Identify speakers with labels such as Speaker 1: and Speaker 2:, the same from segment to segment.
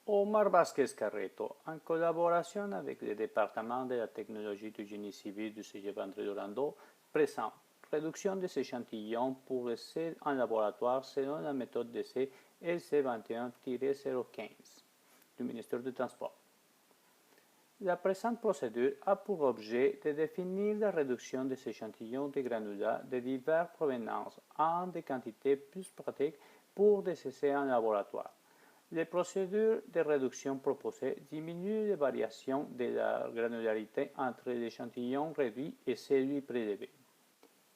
Speaker 1: Omar Vázquez Carreto, en collaboration avec le département de la technologie du génie civil du Cégep André Dorando, présente réduction des échantillons pour essai en laboratoire selon la méthode d'essai LC21-015 du ministère du Transport. La présente procédure a pour objet de définir la réduction des échantillons de granulats de diverses provenances en des quantités plus pratiques pour des essais en laboratoire. Les procédures de réduction proposées diminuent les variations de la granularité entre l'échantillon réduit et celui prélevé.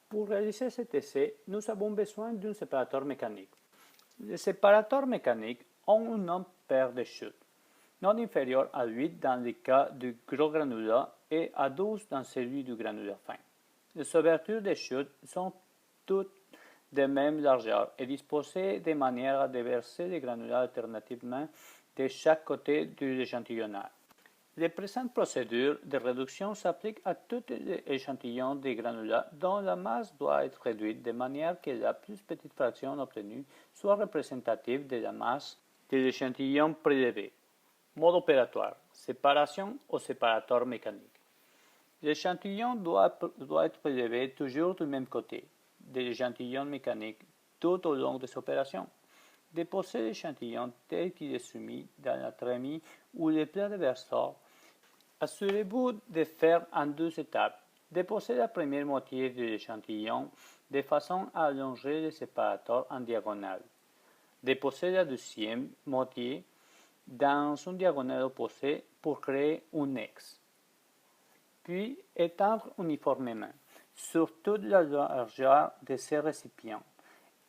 Speaker 1: Pour réaliser cet essai, nous avons besoin d'un séparateur mécanique. Les séparateurs mécaniques ont un nombre pair de chutes, non inférieur à 8 dans le cas du gros granulat et à 12 dans celui du granulat fin. Les ouvertures des chutes sont toutes de même largeur et disposées de manière à déverser les granulats alternativement de chaque côté de l'échantillonnage. La présente procédure de réduction s'applique à tous les échantillons de granulats dont la masse doit être réduite de manière que la plus petite fraction obtenue soit représentative de la masse de l'échantillon prélevé. Mode opératoire, séparation au séparateur mécanique. L'échantillon doit être prélevé toujours du même côté de l'échantillon mécanique tout au long des opérations. Déposez l'échantillon tel qu'il est soumis dans la trémie ou le plat de versor. Assurez-vous de faire en deux étapes. Déposez la première moitié de l'échantillon de façon à allonger le séparateur en diagonale. Déposez la deuxième moitié dans une diagonale opposée pour créer un X. Puis étendre uniformément sur toute la largeur de ces récipients,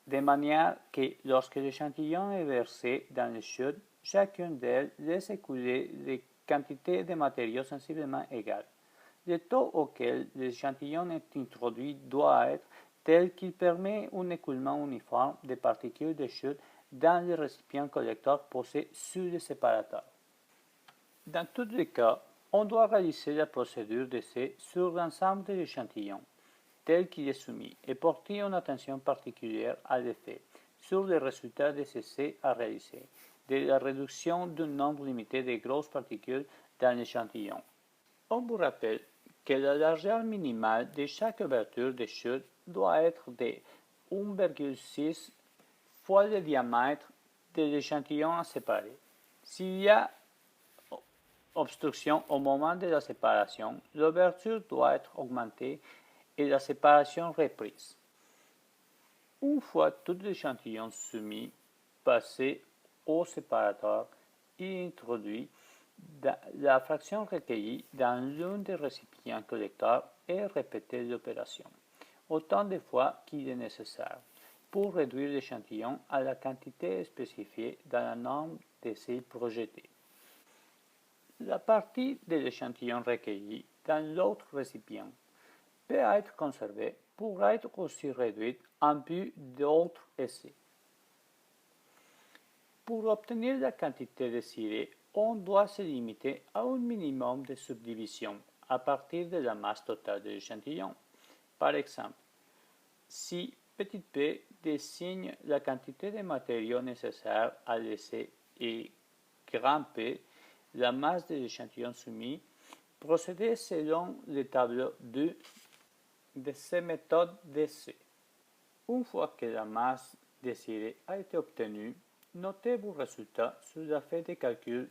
Speaker 1: de manière que lorsque l'échantillon est versé dans les chutes, chacune d'elles laisse écouler des quantités de matériaux sensiblement égales. Le taux auquel l'échantillon est introduit doit être tel qu'il permet un écoulement uniforme des particules de chute dans les récipients collecteurs posés sur le séparateur. Dans tous les cas, on doit réaliser la procédure d'essai sur l'ensemble de l'échantillon, tel qu'il est soumis, et porter une attention particulière à l'effet sur les résultats des essais à réaliser, de la réduction d'un nombre limité de grosses particules dans l'échantillon. On vous rappelle que la largeur minimale de chaque ouverture de chute doit être de 1,6 fois le diamètre de l'échantillon à séparer. S'il y a obstruction au moment de la séparation, l'ouverture doit être augmentée et la séparation reprise. Une fois tout l'échantillon soumis, passé au séparateur et introduit, la fraction recueillie dans l'un des récipients collecteurs et répétez l'opération autant de fois qu'il est nécessaire pour réduire l'échantillon à la quantité spécifiée dans la norme d'essai projetée. La partie de l'échantillon recueilli dans l'autre récipient peut être conservée pour être aussi réduite en vue d'autres essais. Pour obtenir la quantité désirée, on doit se limiter à un minimum de subdivision à partir de la masse totale de l'échantillon. Par exemple, si p désigne la quantité de matériaux nécessaires à l'essai et P la masse de l'échantillon soumis, procédez selon le tableau 2 de ces méthodes d'essai. Une fois que la masse désirée a été obtenue, notez vos résultats sur la feuille de calcul